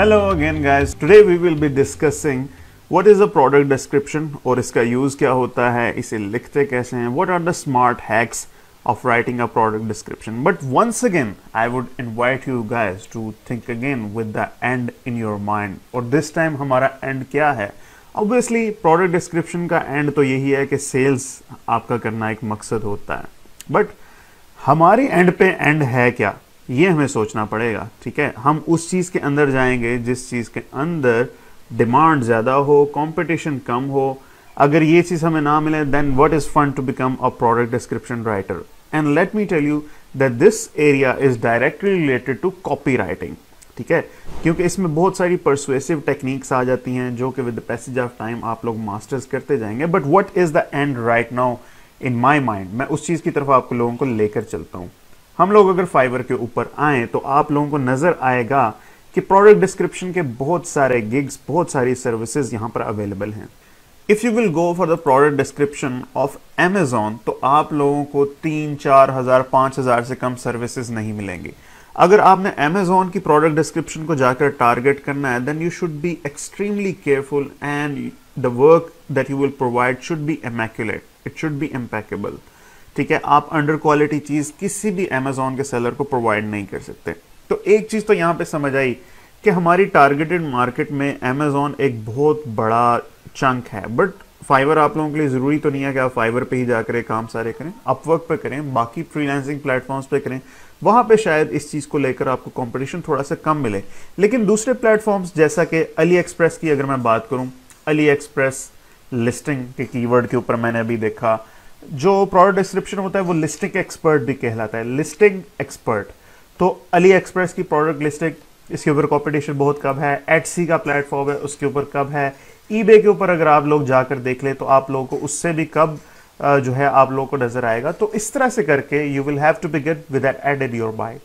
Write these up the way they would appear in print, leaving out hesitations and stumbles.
Hello again guys. Today we will be discussing what is a product description और इसका use क्या होता है, इसे लिखते कैसे हैं, what are the smart hacks of writing a product description. But once again I would invite you guys to think again with the end in your mind. और this time हमारा end क्या है? Obviously product description का end तो यही है कि sales आपका करना एक मकसद होता है, but हमारी एंड पे एंड है क्या, ये हमें सोचना पड़ेगा. ठीक है, हम उस चीज के अंदर जाएंगे जिस चीज के अंदर डिमांड ज्यादा हो, कंपटीशन कम हो. अगर ये चीज हमें ना मिले, then what is fun to become a product description writer. And let me tell you that this area is directly related to copy writing. ठीक है, क्योंकि इसमें बहुत सारी परसुएसिव टेक्निक्स आ जाती हैं जो कि with the passage of time आप लोग मास्टर्स करते जाएंगे. But what is the end right now in my mind, मैं उस चीज की तरफ आपको लोगों को लेकर चलता हूं. हम लोग अगर फाइवर के ऊपर आए तो आप लोगों को नजर आएगा कि प्रोडक्ट डिस्क्रिप्शन के बहुत सारे गिग्स, बहुत सारी सर्विसेज यहां पर अवेलेबल हैं. If you will go for the product description of Amazon तो आप लोगों को 3-4 हजार 5 हजार से कम सर्विसेज नहीं मिलेंगी. अगर आपने Amazon की प्रोडक्ट डिस्क्रिप्शन को जाकर टारगेट करना है, then you should be extremely careful and the work that you will provide should be immaculate, it should be impeccable. ठीक है, आप अंडर क्वालिटी चीज किसी भी Amazon के सेलर को प्रोवाइड नहीं कर सकते. तो एक चीज तो यहां पे समझ आई कि हमारी टारगेटेड मार्केट में Amazon एक बहुत बड़ा चंक है. बट फाइवर आप लोगों के लिए जरूरी तो नहीं है कि आप फाइवर पे ही जाकर ये काम सारे करें. अपवर्क पे करें, बाकी फ्रीलांसिंग प्लेटफॉर्म्स पे करें, वहां पे शायद इस चीज को लेकर आपको कंपटीशन थोड़ा सा कम मिले. लेकिन दूसरे प्लेटफॉर्म्स जैसा कि अली एक्सप्रेस की अगर मैं बात करूं, अली एक्सप्रेस लिस्टिंग के कीवर्ड के ऊपर मैंने अभी देखा, जो प्रोडक्ट डिस्क्रिप्शन होता है वो लिस्टिंग एक्सपर्ट भी कहलाता है, लिस्टिंग एक्सपर्ट. तो अली एक्सप्रेस की प्रोडक्ट लिस्टिंग, इसके ऊपर कंपटीशन बहुत कम है. एटसी का प्लेटफॉर्म है, उसके ऊपर कब है. ईबे के ऊपर अगर आप लोग जाकर देख ले तो आप लोगों को उससे भी कब जो है आप लोगों को नजर आएगा. तो इस तरह से करके you will have to begin with that added your buy.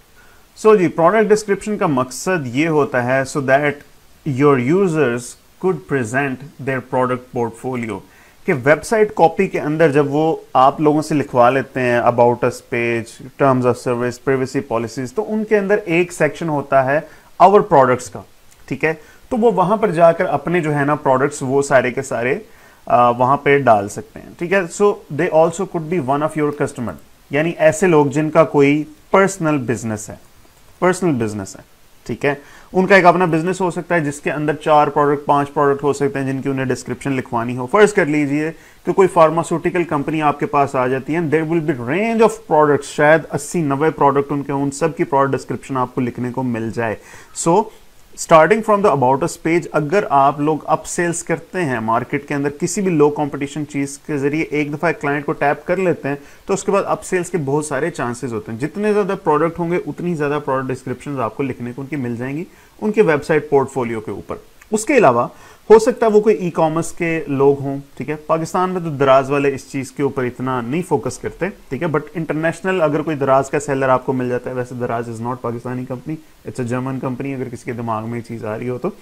So ji, product description का मकसद ये होता है so that your users could present their product portfolio. कि वेबसाइट कॉपी के अंदर जब वो आप लोगों से लिखवा लेते हैं about us page, terms of service, privacy policies, तो उनके अंदर एक सेक्शन होता है आवर प्रोडक्ट्स का. ठीक है, तो वो वहां पर जाकर अपने जो है ना प्रोडक्ट्स वो सारे के सारे वहां पे डाल सकते हैं. ठीक है, so they also could be one of your customer, यानी ऐसे लोग जिनका कोई पर्सनल बिजनेस है. ठीक है, उनका एक अपना बिजनेस हो सकता है जिसके अंदर 4 प्रोडक्ट 5 प्रोडक्ट हो सकते हैं जिनकी उन्हें डिस्क्रिप्शन लिखवानी हो. फर्ज कर लीजिए कि कोई फार्मास्यूटिकल कंपनी आपके पास आ जाती है, there will be range of products, शायद 80-90 प्रोडक्ट उनके, उन सब की प्रोडक्ट डिस्क्रिप्शन आपको लिखने को मिल जाए. So starting from the about us page, अगर आप लोग अप सेल्स करते हैं मार्केट के अंदर किसी भी लो कंपटीशन चीज के जरिए, एक दफा क्लाइंट को टैप कर लेते हैं तो उसके बाद अप सेल्स के बहुत सारे चांसेस होते हैं. जितने ज्यादा प्रोडक्ट होंगे उतनी ज्यादा प्रोडक्ट डिस्क्रिप्शन आपको लिखने को उनकी मिल जाएंगी उनके वेबसाइट पोर्टफोलियो के ऊपर. उसके अलावा हो सकता है वो कोई ई कॉमर्स के लोग हों. ठीक है, पाकिस्तान में तो दराज वाले इस चीज के ऊपर इतना नहीं फोकस करते. ठीक है, बट इंटरनेशनल अगर कोई दराज का सेलर आपको मिल जाता है, वैसे दराज is not Pakistani company, it's a German company, अगर किसी के दिमाग में चीज आ रही हो तो.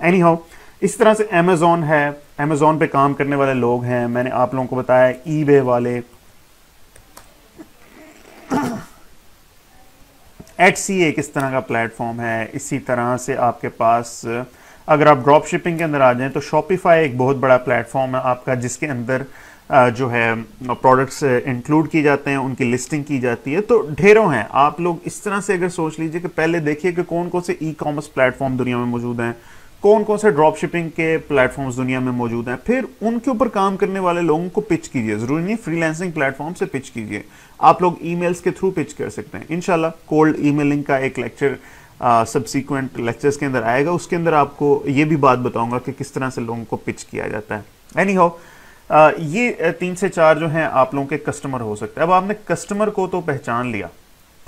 एनी हाउ, इस तरह से Amazon है, Amazon पे काम करने वाले लोग हैं. मैंने आप लोगों को बताया ईबे वाले, एटसी एक इस तरह का प्लेटफॉर्म है. इसी तरह से आपके पास अगर आप ड्रॉप शिपिंग के अंदर आ जाएं तो शॉपिफाई एक बहुत बड़ा प्लेटफॉर्म है आपका, जिसके अंदर जो है प्रोडक्ट्स इंक्लूड किए जाते हैं, उनकी लिस्टिंग की जाती है. तो ढेरों हैं. आप लोग इस तरह से अगर सोच लीजिए कि पहले देखिए कि कौन कौन से ई कॉमर्स प्लेटफॉर्म दुनिया में मौजूद हैं, कौन कौन से ड्रॉप शिपिंग के प्लेटफॉर्म्स दुनिया में मौजूद हैं, फिर उनके ऊपर काम करने वाले लोगों को पिच कीजिए. जरूरी नहीं फ्रीलांसिंग प्लेटफॉर्म से पिच कीजिए, आप लोग ईमेल्स के थ्रू पिच कर सकते हैं. इंशाल्लाह कोल्ड ईमेलिंग का एक लेक्चर सब्सिक्वेंट लेक्चर्स के अंदर आएगा, उसके अंदर आपको ये भी बात बताऊंगा कि किस तरह से लोगों को पिच किया जाता है. एनी हाउ, ये 3 से 4 जो हैं आप लोगों के कस्टमर हो सकते हैं. अब आपने कस्टमर को तो पहचान लिया,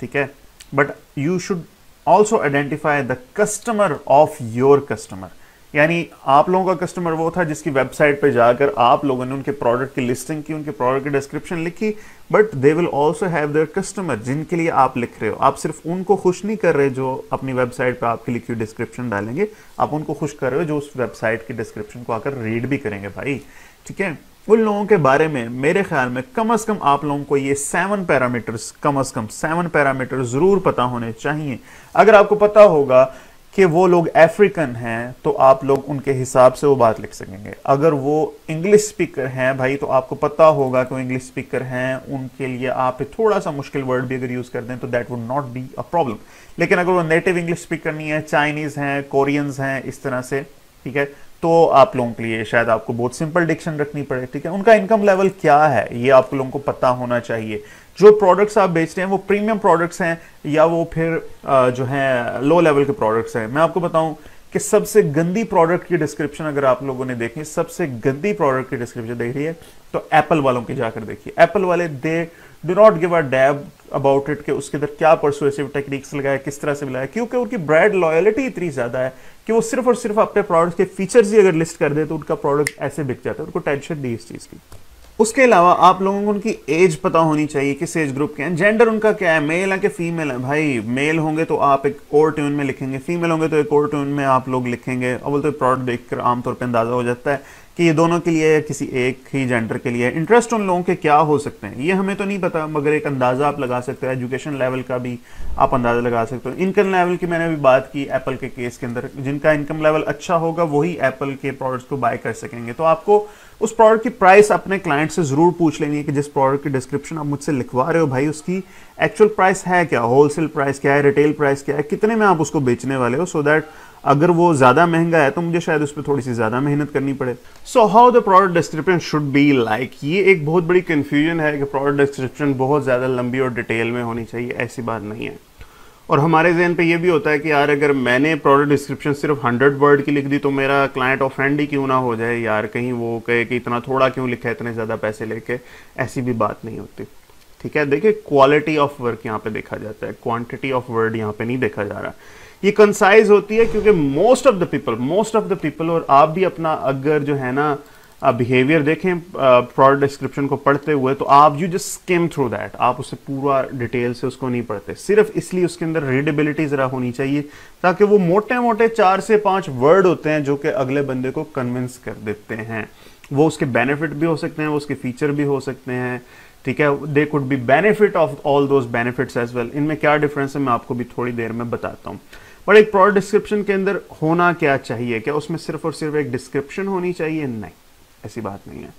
ठीक है, but you should also identify the customer of your customer. यानी आप लोगों का कस्टमर वो था जिसकी वेबसाइट पे जाकर आप लोगों ने उनके प्रोडक्ट की लिस्टिंग की, उनके प्रोडक्ट की डिस्क्रिप्शन लिखी, but they will also have their customer जिनके लिए आप लिख रहे हो. आप सिर्फ उनको खुश नहीं कर रहे जो अपनी वेबसाइट पे आपकी लिखी हुई डिस्क्रिप्शन डालेंगे, आप उनको खुश कर रहे हो जो उस वेबसाइट की डिस्क्रिप्शन को आकर रीड भी करेंगे भाई. ठीक है, उन लोगों के बारे में मेरे ख्याल में कम से कम आप लोगों को ये 7 पैरामीटर्स, कम से कम 7 पैरामीटर जरूर पता होने चाहिए. अगर आपको पता होगा कि वो लोग अफ्रीकन हैं तो आप लोग उनके हिसाब से वो बात लिख सकेंगे। अगर वो इंग्लिश स्पीकर हैं भाई तो आपको पता होगा कि वो इंग्लिश स्पीकर हैं, उनके लिए आप थोड़ा सा मुश्किल वर्ड भी अगर यूज कर दें तो that would not be a problem. लेकिन अगर वो नेटिव इंग्लिश स्पीकर नहीं है, चाइनीज हैं, कोरियंस हैं, इस तरह से, ठीक है, तो आप लोगों के लिए शायद आपको बहुत सिंपल डिक्शन रखनी पड़े, ठीक है। उनका इनकम लेवल क्या है ये आप लोगों को पता होना चाहिए। जो प्रोडक्ट्स आप बेचते हैं वो प्रीमियम प्रोडक्ट्स हैं या वो फिर जो है लो लेवल के प्रोडक्ट्स हैं। मैं आपको बताऊं कि सबसे गंदी प्रोडक्ट की डिस्क्रिप्शन अगर आप लोगों ने देखी, सबसे गंदी प्रोडक्ट की डिस्क्रिप्शन देख रही है तो एप्पल वालों की जाकर देखिए। एप्पल वाले they do not give a dab about it कि उसके अंदर क्या परसुएसिव टेक्निक्स लगाया, किस तरह से मिलाया, क्योंकि उनकी ब्रांड लॉयलिटी इतनी ज्यादा है कि वो सिर्फ और सिर्फ अपने प्रोडक्ट के फीचर्स ही अगर लिस्ट कर दे तो उनका प्रोडक्ट ऐसे बिक जाता है, उनको टेंशन नहीं इस चीज की। उसके अलावा आप लोगों को उनकी एज पता होनी चाहिए, किस एज ग्रुप के हैं, जेंडर उनका क्या है, मेल है कि फीमेल है। भाई मेल होंगे तो आप एक और ट्यून में लिखेंगे, फीमेल होंगे तो एक और ट्यून में आप लोग लिखेंगे। अव्वल तो प्रोडक्ट देखकर आमतौर पर अंदाजा हो जाता है कि ये दोनों के लिए है, किसी एक ही जेंडर के लिए। इंटरेस्ट उन लोगों के क्या हो सकते हैं ये हमें तो नहीं पता, मगर एक अंदाजा आप लगा सकते हो। एजुकेशन लेवल का भी आप अंदाजा लगा सकते हो। इनकम लेवल की मैंने अभी बात की एप्पल के केस के अंदर, जिनका इनकम लेवल अच्छा होगा वही एप्पल के प्रोडक्ट्स को बाय कर सकेंगे। तो आपको उस प्रोडक्ट की प्राइस अपने क्लाइंट से जरूर पूछ लेनी है कि जिस प्रोडक्ट की डिस्क्रिप्शन आप मुझसे लिखवा रहे हो भाई उसकी एक्चुअल प्राइस है क्या, होलसेल प्राइस क्या है, रिटेल प्राइस क्या है, कितने में आप उसको बेचने वाले हो, सो दैट अगर वो ज्यादा महंगा है तो मुझे शायद उस पर थोड़ी सी ज्यादा मेहनत करनी पड़े। So how the product description should be like, ये एक बहुत बड़ी कंफ्यूजन है कि प्रोडक्ट डिस्क्रिप्शन बहुत ज्यादा लंबी और डिटेल में होनी चाहिए, ऐसी बात नहीं है। और हमारे जहन पे ये भी होता है कि यार अगर मैंने प्रोडक्ट डिस्क्रिप्शन सिर्फ 100 वर्ड की लिख दी तो मेरा क्लाइंट ऑफेंड ही क्यों ना हो जाए यार, कहीं वो कहे कि इतना थोड़ा क्यों लिखा है इतने ज्यादा पैसे लेके। ऐसी भी बात नहीं होती, ठीक है। देखिए क्वालिटी ऑफ वर्क यहाँ पे देखा जाता है, क्वांटिटी ऑफ वर्ड यहाँ पे नहीं देखा जा रहा। ये कंसाइज होती है क्योंकि मोस्ट ऑफ द पीपल और आप भी अपना अगर जो है ना बिहेवियर देखें प्रोडक्ट डिस्क्रिप्शन को पढ़ते हुए तो आप you just skim through that, आप उसे पूरा डिटेल से उसको नहीं पढ़ते, सिर्फ इसलिए उसके अंदर रीडेबिलिटी जरा होनी चाहिए ताकि वो मोटे मोटे 4 से 5 वर्ड होते हैं जो कि अगले बंदे को कन्विंस कर देते हैं। वो उसके बेनिफिट भी हो सकते हैं, वो उसके फीचर भी हो सकते हैं, ठीक है। They could be benefit of all those benefits as well. इनमें क्या डिफरेंस है मैं आपको भी थोड़ी देर में बताता हूँ। बट एक प्रोडक्ट डिस्क्रिप्शन के अंदर होना क्या चाहिए, क्या उसमें सिर्फ और सिर्फ एक डिस्क्रिप्शन होनी चाहिए? नहीं, ऐसी बात नहीं है।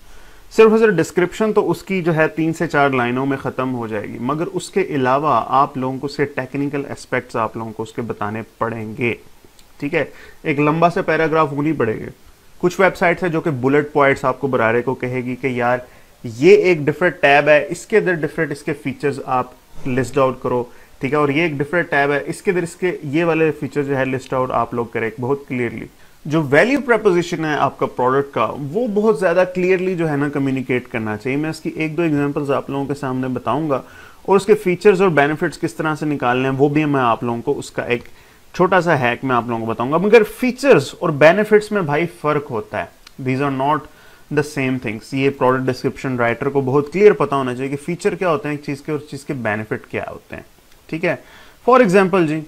सिर्फ और सिर्फ डिस्क्रिप्शन तो उसकी जो है 3 से 4 लाइनों में खत्म हो जाएगी, मगर उसके अलावा आप लोगों को उसके टेक्निकल एस्पेक्ट्स आप लोगों को उसके बताने पड़ेंगे, ठीक है। एक लंबा सा पैराग्राफ नहीं पड़ेगा। कुछ वेबसाइट्स है जो कि बुलेट पॉइंट्स आपको बरारे को कहेगी कि यार ये एक डिफरेंट टैब है, इसके अंदर डिफरेंट इसके फीचर्स आप लिस्ट आउट करो, ठीक है। और ये एक डिफरेंट टैब है, इसके अंदर इसके ये वाले फीचर जो है लिस्ट आउट आप लोग करें बहुत क्लियरली। जो वैल्यू प्रपोजिशन है आपका प्रोडक्ट का वो बहुत ज्यादा क्लियरली जो है ना कम्युनिकेट करना चाहिए। मैं इसकी 1-2 एग्जांपल्स आप लोगों के सामने बताऊंगा और उसके फीचर्स और बेनिफिट्स किस तरह से निकालने हैं वो भी मैं आप लोगों को उसका एक छोटा सा हैक मैं आप लोगों को बताऊंगा। मगर फीचर्स और बेनिफिट्स में भाई फर्क होता है, these are not the same things. ये प्रोडक्ट डिस्क्रिप्शन राइटर को बहुत क्लियर पता होना चाहिए कि फीचर क्या होते हैं एक चीज के और चीज के बेनिफिट क्या होते हैं, ठीक है। फॉर एग्जाम्पल जी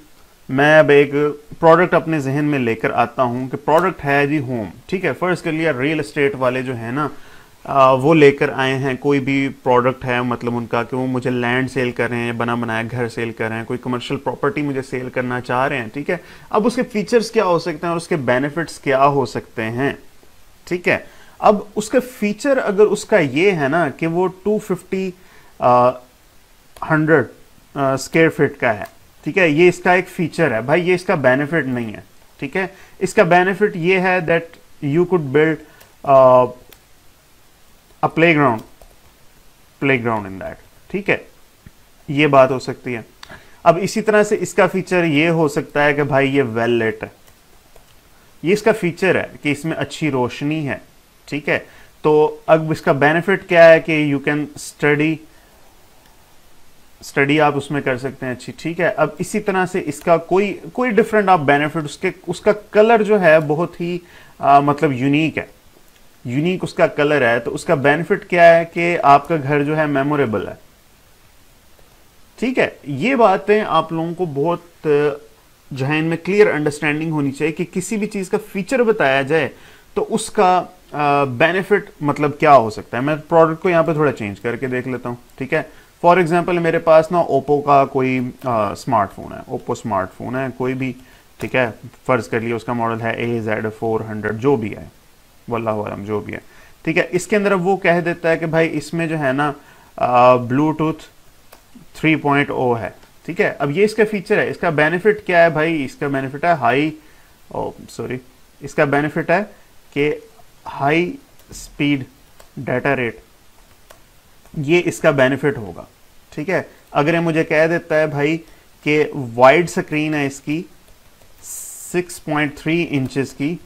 मैं अब एक प्रोडक्ट अपने जहन में लेकर आता हूं कि प्रोडक्ट है जी होम, ठीक है। फर्स्ट कर लिया रियल एस्टेट वाले जो है ना वो लेकर आए हैं कोई भी प्रोडक्ट है, मतलब उनका कि वो मुझे लैंड सेल कर रहे हैं, बना बनाया घर सेल कर रहे हैं, कोई कमर्शियल प्रॉपर्टी मुझे सेल करना चाह रहे हैं, ठीक है। अब उसके फीचर्स क्या हो सकते हैं और उसके बेनिफिट्स क्या हो सकते हैं, ठीक है। अब उसका फीचर अगर उसका ये है ना कि वो 250 100 स्क्वायर फीट का है, ठीक है, ये इसका एक फीचर है भाई, ये इसका बेनिफिट नहीं है, ठीक है। इसका बेनिफिट ये है that you could build a playground in that, ठीक है, ये बात हो सकती है। अब इसी तरह से इसका फीचर ये हो सकता है कि भाई ये वेल लेट है, ये इसका फीचर है कि इसमें अच्छी रोशनी है, ठीक है। तो अब इसका बेनिफिट क्या है कि यू कैन स्टडी आप उसमें कर सकते हैं अच्छी, ठीक है। अब इसी तरह से इसका कोई डिफरेंट आप बेनिफिट उसका कलर जो है बहुत ही मतलब यूनिक है, यूनिक उसका कलर है, तो उसका बेनिफिट क्या है कि आपका घर जो है मेमोरेबल है, ठीक है। ये बातें आप लोगों को बहुत जो है इनमें क्लियर अंडरस्टैंडिंग होनी चाहिए कि किसी भी चीज का फीचर बताया जाए तो उसका बेनिफिट मतलब क्या हो सकता है। मैं प्रोडक्ट को यहां पे थोड़ा चेंज करके देख लेता हूं, ठीक है। फॉर एग्जाम्पल मेरे पास ना ओप्पो का कोई स्मार्टफोन है, ओप्पो स्मार्टफोन है कोई भी, ठीक है, फर्ज कर लिया उसका मॉडल है AZ400 जो भी है, वल्लाहु आलम जो भी है, ठीक है। इसके अंदर अब वो कह देता है कि भाई इसमें जो है ना ब्लूटूथ 3.0 है, ठीक है। अब ये इसका फीचर है, इसका बेनिफिट क्या है भाई, इसका बेनिफिट है इसका बेनिफिट है कि हाई स्पीड डाटा रेट, ये इसका बेनिफिट होगा, ठीक है। अगर ये मुझे कह देता है भाई कि वाइड स्क्रीन है इसकी 6.3 इंचेस की,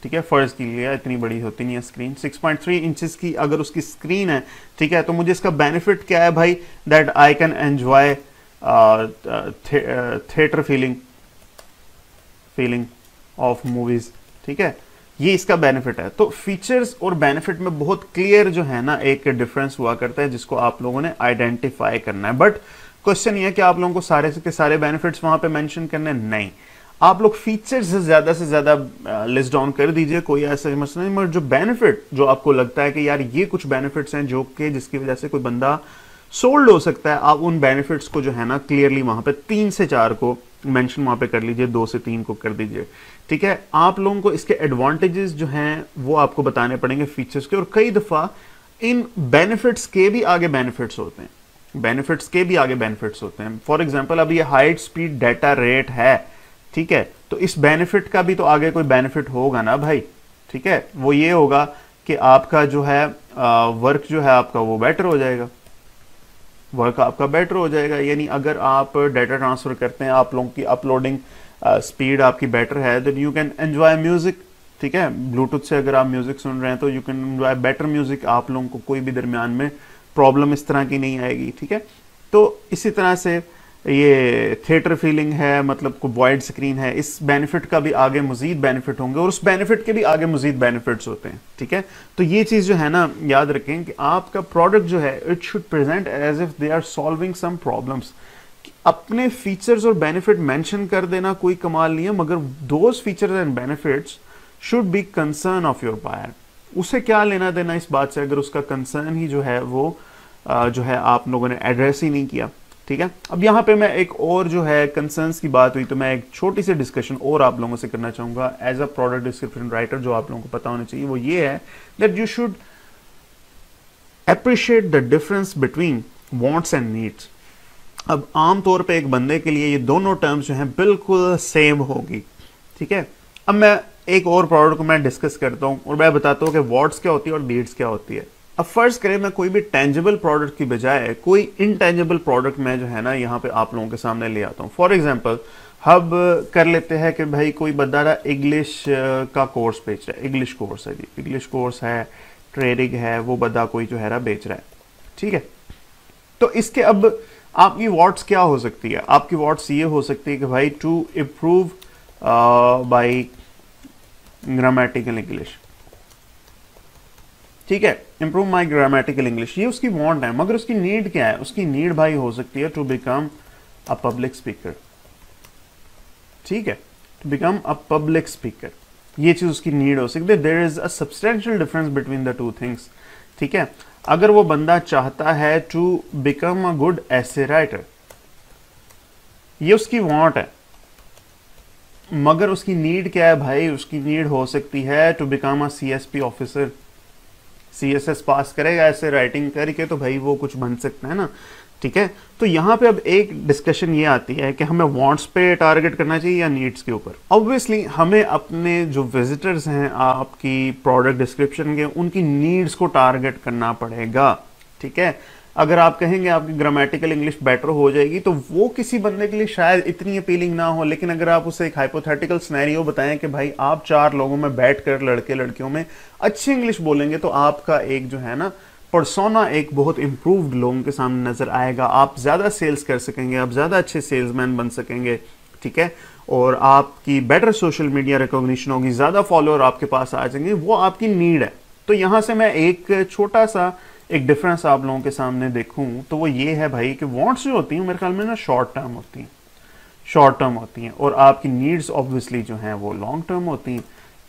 ठीक है, फर्ज की लिया इतनी बड़ी होती नहीं है स्क्रीन, 6.3 इंचेस की अगर उसकी स्क्रीन है, ठीक है, तो मुझे इसका बेनिफिट क्या है भाई, that I can enjoy theatre feeling of movies, ठीक है, ये इसका बेनिफिट है। तो फीचर्स और बेनिफिट में बहुत क्लियर जो है ना एक डिफरेंस हुआ करता है, जिसको आप लोगों ने आइडेंटिफाई करना है। बट क्वेश्चन ये है कि आप लोगों को सारे के सारे बेनिफिट्स वहां पे मेंशन करने, नहीं, आप लोग फीचर्स से ज्यादा लिस्ट डाउन कर दीजिए, कोई ऐसा मसला नहीं, मगर जो बेनिफिट जो आपको लगता है कि यार ये कुछ बेनिफिट्स हैं जो कि जिसकी वजह से कोई बंदा सोल्ड हो सकता है, आप उन बेनिफिट्स को जो है ना क्लियरली वहां पे 3 से 4 को मेंशन वहां पे कर लीजिए, 2 से 3 को कर दीजिए, ठीक है। आप लोगों को इसके एडवांटेजेस जो हैं वो आपको बताने पड़ेंगे फीचर्स के, और कई दफा इन बेनिफिट्स के भी आगे बेनिफिट्स होते हैं, बेनिफिट्स के भी आगे बेनिफिट्स होते हैं। फॉर एग्जाम्पल अब ये हाई स्पीड डाटा रेट है, ठीक है, तो इस बेनिफिट का भी तो आगे कोई बेनिफिट होगा ना भाई, ठीक है, वो ये होगा कि आपका जो है वर्क जो है आपका वो बेटर हो जाएगा, वर्क आपका बेटर हो जाएगा। यानी अगर आप डाटा ट्रांसफर करते हैं, आप लोगों की अपलोडिंग स्पीड आपकी बेटर है, then you can enjoy music, ठीक है, ब्लूटूथ से अगर आप म्यूजिक सुन रहे हैं तो you can enjoy better music, आप लोगों को कोई भी दरमियान में प्रॉब्लम इस तरह की नहीं आएगी, ठीक है। तो इसी तरह से ये थिएटर फीलिंग है, मतलब को वाइड स्क्रीन है, इस बेनिफिट का भी आगे मजीद बेनिफिट होंगे, और उस बेनिफिट के भी आगे मजीद बेनिफिट्स होते हैं, ठीक है। तो ये चीज जो है ना याद रखें कि आपका प्रोडक्ट जो है it should present as if they are solving some problems. अपने फीचर्स और बेनिफिट मेंशन कर देना कोई कमाल नहीं है, मगर those features and benefits should be concern of your buyer. उसे क्या लेना देना इस बात से अगर उसका कंसर्न ही जो है वो जो है आप लोगों ने एड्रेस ही नहीं किया, ठीक है। अब यहाँ पे मैं एक और जो है कंसर्न्स की बात हुई तो मैं एक छोटी सी डिस्कशन और आप लोगों से करना चाहूंगा as a product description writer, जो आप लोगों को पता होना चाहिए वो ये है that you should appreciate the difference between wants and needs. अब आमतौर पे एक बंदे के लिए ये दोनों टर्म्स जो हैं बिल्कुल सेम होगी, ठीक है। अब मैं एक और प्रोडक्ट को मैं डिस्कस करता हूं और मैं बताता हूं कि वांट्स क्या होती है और नीड्स क्या होती है। अब फर्ज करें मैं कोई भी टेंजिबल प्रोडक्ट की बजाय कोई इनटेंजिबल प्रोडक्ट में जो है ना यहाँ पे आप लोगों के सामने ले आता हूँ। फॉर एग्जांपल अब कर लेते हैं कि भाई कोई बंदा इंग्लिश का कोर्स बेच रहा है, इंग्लिश कोर्स है जी, इंग्लिश कोर्स है, ट्रेडिंग है, वो बंदा कोई जो है ना बेच रहा है, ठीक है। तो इसके अब आपकी वॉट्स क्या हो सकती है, आपकी वॉट्स ये हो सकती है कि भाई to improve by grammatical English, ठीक है, इंप्रूव माई ग्रामेटिकल इंग्लिश, ये उसकी वांट है। मगर उसकी नीड क्या है, उसकी नीड भाई हो सकती है to become a public speaker, ठीक है, to become a public speaker, ये चीज उसकी नीड हो सकती है। There is a substantial difference between the two things, ठीक है। अगर वो बंदा चाहता है to become a good essay writer, ये उसकी वांट है, मगर उसकी नीड क्या है भाई, उसकी नीड हो सकती है to become a CSP officer, CSS pass करेगा ऐसे राइटिंग करके तो भाई वो कुछ बन सकता है ना, ठीक है। तो यहाँ पे अब एक डिस्कशन ये आती है कि हमें वांट्स पे टारगेट करना चाहिए या नीड्स के ऊपर। ऑब्वियसली हमें अपने जो विजिटर्स हैं आपकी प्रोडक्ट डिस्क्रिप्शन के, उनकी नीड्स को टारगेट करना पड़ेगा, ठीक है। अगर आप कहेंगे आपकी ग्रामेटिकल इंग्लिश बेटर हो जाएगी तो वो किसी बंदे के लिए शायद इतनी अपीलिंग ना हो, लेकिन अगर आप उसे एक हाइपोथेटिकल सिनेरियो बताएं कि भाई आप 4 लोगों में बैठकर लड़के लड़कियों में अच्छी इंग्लिश बोलेंगे तो आपका एक जो है ना पर्सोना एक बहुत इंप्रूव्ड लोगों के सामने नजर आएगा, आप ज्यादा सेल्स कर सकेंगे, आप ज्यादा अच्छे सेल्समैन बन सकेंगे, ठीक है, और आपकी बेटर सोशल मीडिया रिकॉग्निशन होगी, ज्यादा फॉलोअर आपके पास आ जाएंगे, वो आपकी नीड है। तो यहां से मैं एक छोटा सा एक डिफरेंस आप लोगों के सामने देखूं तो वो ये है भाई कि वांट्स जो होती हैं मेरे ख्याल में ना शॉर्ट टर्म होती हैं, शॉर्ट टर्म होती हैं, और आपकी नीड्स ऑब्वियसली जो हैं वो लॉन्ग टर्म होती हैं,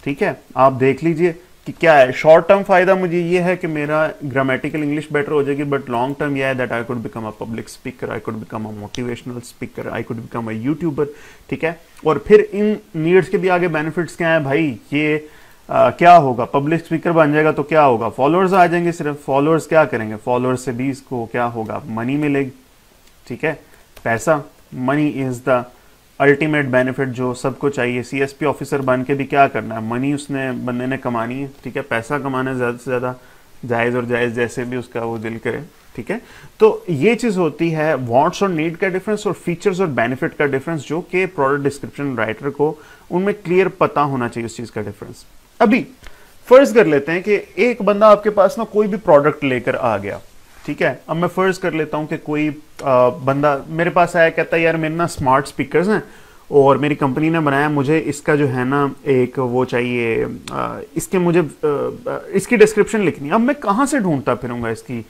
ठीक है। आप देख लीजिए कि क्या है शॉर्ट टर्म फायदा मुझे ये है कि मेरा ग्रामेटिकल इंग्लिश बेटर हो जाएगी, बट लॉन्ग टर्म ये है that I could become a public speaker, I could become a motivational speaker, I could become a YouTuber, ठीक है। और फिर इन नीड्स के भी आगे बेनिफिट्स क्या है भाई, ये क्या होगा, पब्लिक स्पीकर बन जाएगा तो क्या होगा, फॉलोअर्स आ जाएंगे, सिर्फ फॉलोअर्स क्या करेंगे, फॉलोअर्स से भी इसको क्या होगा, मनी मिलेगी, ठीक है, पैसा, money is the ultimate benefit जो सबको चाहिए। सीएसपी ऑफिसर बन के भी क्या करना है, मनी उसने बंदे ने कमानी है, ठीक है, पैसा कमाना है ज़्यादा से ज़्यादा, जायज़ और जायज़ जैसे भी उसका वो दिल करे, ठीक है। तो ये चीज़ होती है वांट्स और नीड का डिफरेंस और फीचर्स और बेनिफिट का डिफरेंस, जो कि प्रोडक्ट डिस्क्रिप्शन राइटर को उनमें क्लियर पता होना चाहिए उस चीज़ का डिफरेंस। अभी फर्ज कर लेते हैं कि एक बंदा आपके पास ना कोई भी प्रोडक्ट लेकर आ गया, ठीक है। अब मैं फर्ज कर लेता हूं कि कोई बंदा मेरे पास आया, कहता है यार मेरे ना स्मार्ट स्पीकर्स हैं और मेरी कंपनी ने बनाया, मुझे इसका जो है ना एक वो चाहिए, इसके मुझे इसकी डिस्क्रिप्शन लिखनी है। अब मैं कहाँ से ढूंढता फिरूंगा इसकी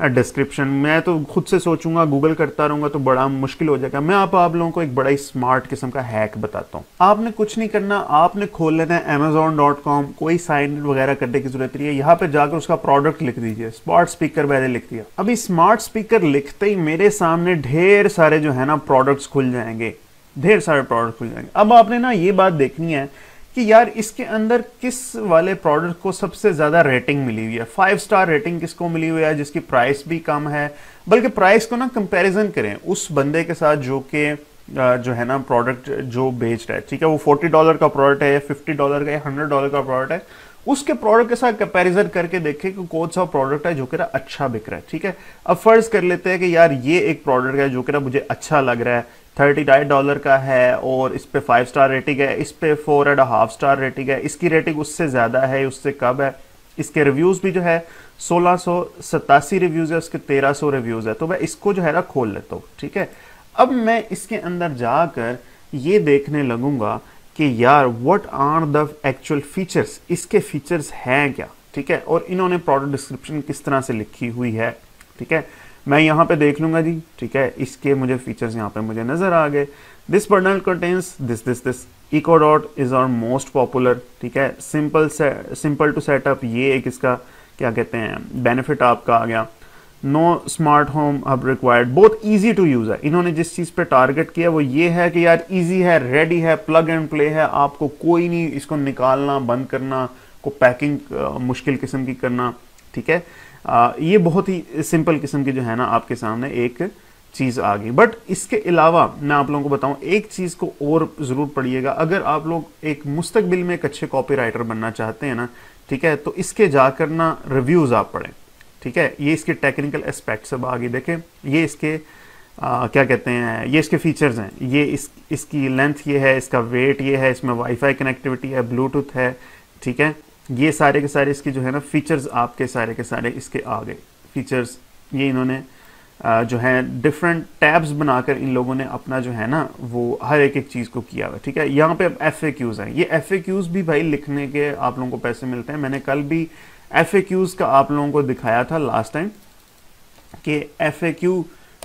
डिस्क्रिप्शन, मैं तो खुद से सोचूंगा, गूगल करता रहूंगा तो बड़ा मुश्किल हो जाएगा। मैं आप लोगों को एक बड़ा ही स्मार्ट किस्म का हैक बताता हूँ। आपने कुछ नहीं करना, आपने खोल लेना है amazon.com, कोई साइन वगैरह करने की जरूरत नहीं है, यहाँ पे जाकर उसका प्रोडक्ट लिख दीजिए, स्मार्ट स्पीकर मैंने लिख दिया। अभी स्मार्ट स्पीकर लिखते ही मेरे सामने ढेर सारे जो है ना प्रोडक्ट्स खुल जाएंगे, ढेर सारे प्रोडक्ट खुल जाएंगे। अब आपने ना ये बात देखनी है कि यार इसके अंदर किस वाले प्रोडक्ट को सबसे ज्यादा रेटिंग मिली हुई है, 5 स्टार रेटिंग किसको मिली हुई है, जिसकी प्राइस भी कम है, बल्कि प्राइस को ना कंपैरिजन करें उस बंदे के साथ जो कि जो है ना प्रोडक्ट जो बेच रहा है, ठीक है, वो $40 का प्रोडक्ट है या $50 का या $100 का प्रोडक्ट है, उसके प्रोडक्ट के साथ कंपैरिजन करके देखें कि कौन सा प्रोडक्ट है जो कि अच्छा बिक रहा है, ठीक है। अब फर्ज कर लेते हैं कि यार ये एक प्रोडक्ट है जो कि मुझे अच्छा लग रहा है, $39 का है और इस पे 5 स्टार रेटिंग है, इस पे 4.5 स्टार रेटिंग है, इसकी रेटिंग उससे ज़्यादा है, उससे कम है, इसके रिव्यूज़ भी जो है 1687 रिव्यूज़ है, उसके 1300 रिव्यूज़ है। तो मैं इसको जो है ना खोल लेता हूँ, ठीक है। अब मैं इसके अंदर जाकर ये देखने लगूंगा कि यार what are the actual features, इसके फीचर्स हैं क्या, ठीक है, और इन्होंने प्रोडक्ट डिस्क्रिप्शन किस तरह से लिखी हुई है, ठीक है। मैं यहाँ पे देख लूंगा जी, ठीक है, इसके मुझे फीचर्स यहाँ पे मुझे नजर आ गए। This bundle contains this Echo Dot is our most popular, ठीक है, सिंपल टू सेटअप, ये एक इसका क्या कहते हैं बेनिफिट आपका आ गया। No smart home hub required, बहुत ईजी टू यूज है। इन्होंने जिस चीज पे टारगेट किया वो ये है कि यार इजी है, रेडी है, प्लग एंड प्ले है, आपको कोई नहीं इसको निकालना बंद करना, को पैकिंग मुश्किल किस्म की करना, ठीक है। ये बहुत ही सिंपल किस्म की जो है ना आपके सामने एक चीज आ गई। बट इसके अलावा मैं आप लोगों को बताऊं, एक चीज को और जरूर पढ़िएगा, अगर आप लोग एक मुस्तकबिल में एक अच्छे कॉपीराइटर बनना चाहते हैं ना, ठीक है, तो इसके जाकर ना रिव्यूज आप पढ़ें, ठीक है। ये इसके टेक्निकल एस्पेक्ट सब आगे देखें, ये इसके क्या कहते हैं, ये इसके फीचर्स हैं, ये इसकी लेंथ ये है, इसका वेट ये है, इसमें वाईफाई कनेक्टिविटी है, ब्लूटूथ है, ठीक है। ये सारे के सारे इसकी जो है ना फीचर्स आपके सारे के सारे इसके आ गए फीचर्स। ये इन्होंने जो है डिफरेंट टैब्स बनाकर इन लोगों ने अपना जो है ना वो हर एक चीज़ को किया हुआ, ठीक है। यहाँ पे अब FAQs हैं, ये FAQs भी भाई लिखने के आप लोगों को पैसे मिलते हैं। मैंने कल भी FAQs का आप लोगों को दिखाया था लास्ट टाइम कि FAQ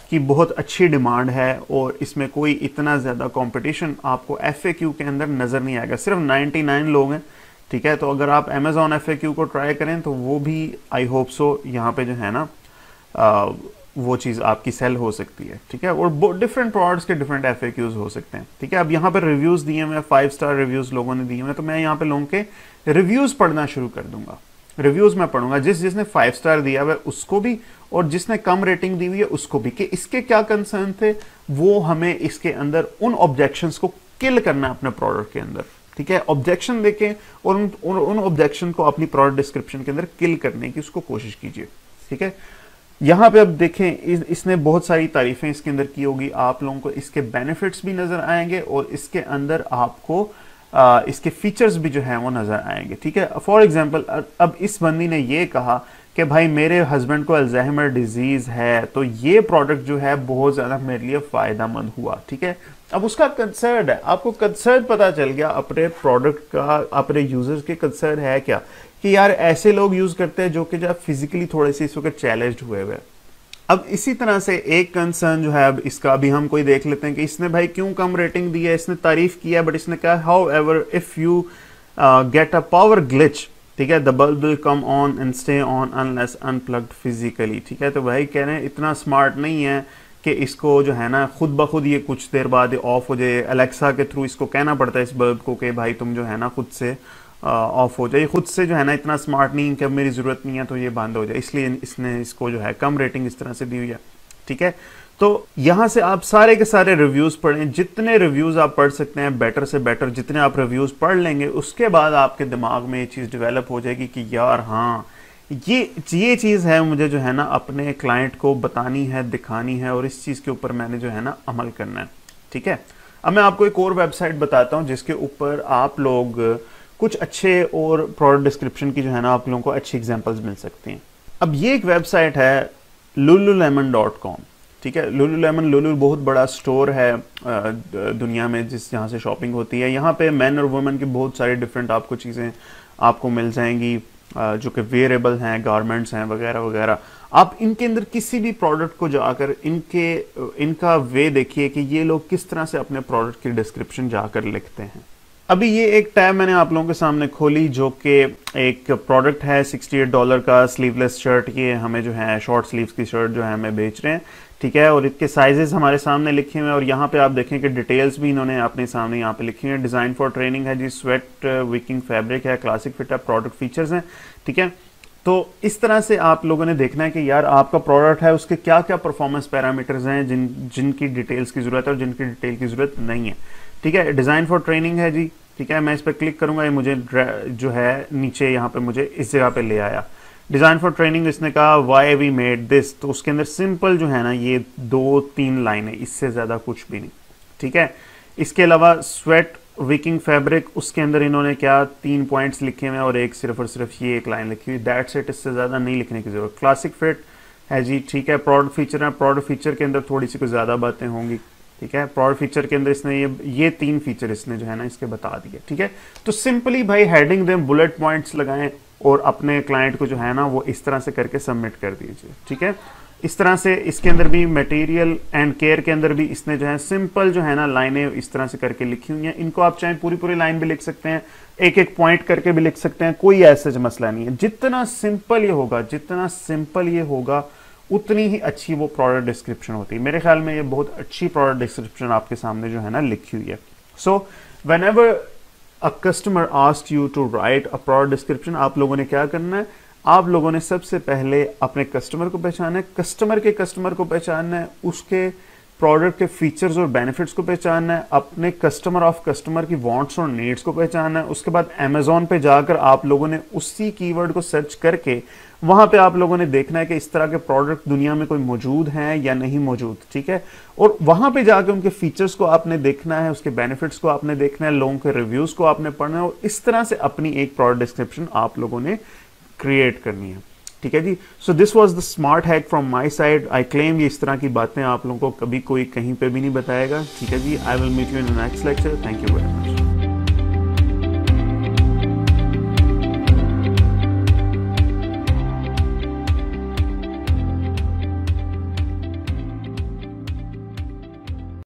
की बहुत अच्छी डिमांड है और इसमें कोई इतना ज़्यादा कंपटीशन आपको FAQ के अंदर नज़र नहीं आएगा। सिर्फ 99 लोग हैं, ठीक है। तो अगर आप Amazon FAQ को ट्राई करें तो वो भी आई होप सो यहाँ पे जो है ना वो चीज़ आपकी सेल हो सकती है, ठीक है। और डिफरेंट प्रोडक्ट्स के डिफरेंट FAQs हो सकते हैं, ठीक है। अब यहाँ पे रिव्यूज़ दिए हुए हैं, 5 स्टार रिव्यूज़ लोगों ने दिए हुए हैं, तो मैं यहाँ पे लोगों के रिव्यूज़ पढ़ना शुरू कर दूंगा। रिव्यूज़ मैं पढ़ूंगा, जिसने 5 स्टार दिया हुआ है उसको भी और जिसने कम रेटिंग दी हुई है उसको भी, कि इसके क्या कंसर्न थे, वो हमें इसके अंदर उन ऑब्जेक्शंस को किल करना है अपने प्रोडक्ट के अंदर, ठीक है। ऑब्जेक्शन देखें और उन ऑब्जेक्शन को अपनी प्रोडक्ट डिस्क्रिप्शन के अंदर किल करने की उसको कोशिश कीजिए, ठीक है। यहाँ पे अब देखें इसने बहुत सारी तारीफें इसके अंदर की होगी, आप लोगों को इसके बेनिफिट्स भी नजर आएंगे और इसके अंदर आपको इसके फीचर्स भी जो है वो नजर आएंगे, ठीक है। फॉर एग्जांपल अब इस बंदी ने ये कहा कि भाई मेरे हस्बैंड को अल्जाइमर डिजीज है, तो ये प्रोडक्ट जो है बहुत ज्यादा मेरे लिए फायदेमंद हुआ, ठीक है। अब उसका कंसर्न है, आपको कंसर्न पता चल गया अपने प्रोडक्ट का, अपने यूजर्स के कंसर्न है क्या, कि यार ऐसे लोग यूज करते हैं जो कि जो फिजिकली थोड़े से इस वक्त चैलेंज्ड हुए हुए। अब इसी तरह से एक कंसर्न जो है अब इसका भी हम कोई देख लेते हैं कि इसने भाई क्यों कम रेटिंग दी है। इसने तारीफ किया बट इसने कहा how ever if you get a power glitch, ठीक है, the bulb will come on and stay on unless unplugged physically. ठीक है, तो भाई कह रहे हैं इतना स्मार्ट नहीं है कि इसको जो है ना खुद ब खुद ये कुछ देर बाद ऑफ हो जाए। अलेक्सा के थ्रू इसको कहना पड़ता है इस बल्ब को कि भाई तुम जो है ना खुद से ऑफ हो जाए। खुद से जो है ना इतना स्मार्ट नहीं कि अब मेरी ज़रूरत नहीं है तो ये बंद हो जाए, इसलिए इसने इसको जो है कम रेटिंग इस तरह से दी हुई है। ठीक है, तो यहाँ से आप सारे के सारे रिव्यूज़ पढ़ें, जितने रिव्यूज़ आप पढ़ सकते हैं बेटर से बेटर। जितने आप रिव्यूज़ पढ़ लेंगे उसके बाद आपके दिमाग में ये चीज़ डेवलप हो जाएगी कि यार हाँ ये चीज़ है, मुझे जो है ना अपने क्लाइंट को बतानी है, दिखानी है, और इस चीज़ के ऊपर मैंने जो है ना अमल करना है। ठीक है, अब मैं आपको एक और वेबसाइट बताता हूँ जिसके ऊपर आप लोग कुछ अच्छे और प्रोडक्ट डिस्क्रिप्शन की जो है ना आप लोगों को अच्छी एग्जांपल्स मिल सकती हैं। अब ये एक वेबसाइट है lululemon.com। ठीक है, लुलू बहुत बड़ा स्टोर है दुनिया में जहाँ से शॉपिंग होती है। यहाँ पे मैन और वुमेन की बहुत सारी डिफरेंट आपको चीज़ें आपको मिल जाएंगी जो कि वेयरेबल हैं, गारमेंट्स हैं वगैरह वगैरह। आप इनके अंदर किसी भी प्रोडक्ट को जाकर इनका वे देखिए कि ये लोग किस तरह से अपने प्रोडक्ट की डिस्क्रिप्शन जाकर लिखते हैं। अभी ये एक टैब मैंने आप लोगों के सामने खोली जो कि एक प्रोडक्ट है $68 का स्लीवलेस शर्ट। ये हमें जो है शॉर्ट स्लीव्स की शर्ट जो है हमें बेच रहे हैं। ठीक है, और इसके साइजेस हमारे सामने लिखे हुए हैं और यहाँ पे आप देखें कि डिटेल्स भी इन्होंने अपने सामने यहाँ पे लिखी हुई है। डिज़ाइन फॉर ट्रेनिंग है जी, स्वेट विकिंग फैब्रिक है, क्लासिक फिट है, प्रोडक्ट फीचर्स हैं। ठीक है, तो इस तरह से आप लोगों ने देखना है कि यार आपका प्रोडक्ट है उसके क्या क्या परफॉर्मेंस पैरामीटर्स हैं जिनकी डिटेल्स की ज़रूरत है और जिनकी डिटेल की ज़रूरत नहीं है। ठीक है, डिज़ाइन फॉर ट्रेनिंग है जी। ठीक है, मैं इस पर क्लिक करूंगा, ये मुझे जो है नीचे यहाँ पे मुझे इस जगह पे ले आया। डिज़ाइन फॉर ट्रेनिंग इसने कहा वाई वी मेड दिस, तो उसके अंदर सिंपल जो है ना ये 2-3 लाइनें, इससे ज़्यादा कुछ भी नहीं। ठीक है, इसके अलावा स्वेट विकिंग फैब्रिक, उसके अंदर इन्होंने क्या 3 पॉइंट्स लिखे हुए हैं और एक सिर्फ और सिर्फ ये एक लाइन लिखी हुई, दैट्स इट, इससे ज़्यादा नहीं लिखने की जरूरत। क्लासिक फिट है जी। ठीक है, प्रोडक्ट फीचर है, प्रोडक्ट फीचर के अंदर थोड़ी सी कुछ ज़्यादा बातें होंगी। ठीक है, प्रोडक्ट फीचर के अंदर इसने ये 3 फीचर इसने जो है ना इसके बता दिए। ठीक है, तो सिंपली भाई हेडिंग दें, बुलेट पॉइंट्स लगाएं और अपने क्लाइंट को जो है ना वो इस तरह से करके सबमिट कर दीजिए। ठीक है, इस तरह से इसके अंदर भी मटेरियल एंड केयर के अंदर भी इसने जो है सिंपल जो है ना लाइनें इस तरह से करके लिखी हुई हैं। इनको आप चाहे पूरी पूरी लाइन भी लिख सकते हैं, एक एक पॉइंट करके भी लिख सकते हैं, कोई ऐसा मसला नहीं है। जितना सिंपल ये होगा उतनी ही अच्छी वो प्रोडक्ट डिस्क्रिप्शन होती है। मेरे ख्याल में ये बहुत अच्छी प्रोडक्ट डिस्क्रिप्शन आपके सामने जो है ना लिखी हुई है। So whenever a customer asked you to write a product description, आप लोगों ने क्या करना है, आप लोगों ने सबसे पहले अपने कस्टमर को पहचानना है, कस्टमर को पहचानना है, उसके प्रोडक्ट के फीचर्स और बेनिफिट्स को पहचानना है, अपने कस्टमर की वांट्स और नीड्स को पहचानना है। उसके बाद अमेज़ॉन पे जाकर आप लोगों ने उसी कीवर्ड को सर्च करके वहां पे आप लोगों ने देखना है कि इस तरह के प्रोडक्ट दुनिया में कोई मौजूद हैं या नहीं मौजूद। ठीक है, और वहां पे जाकर उनके फीचर्स को आपने देखना है, उसके बेनिफिट्स को आपने देखना है, लोगों के रिव्यूज को आपने पढ़ना है और इस तरह से अपनी एक प्रोडक्ट डिस्क्रिप्शन आप लोगों ने क्रिएट करनी है। ठीक है जी, so this was the smart hack from my side. I claim ये इस तरह की बातें आप लोगों को कभी कोई कहीं पे भी नहीं बताएगा। ठीक है जी, I will meet you in the next lecture. Thank you very much.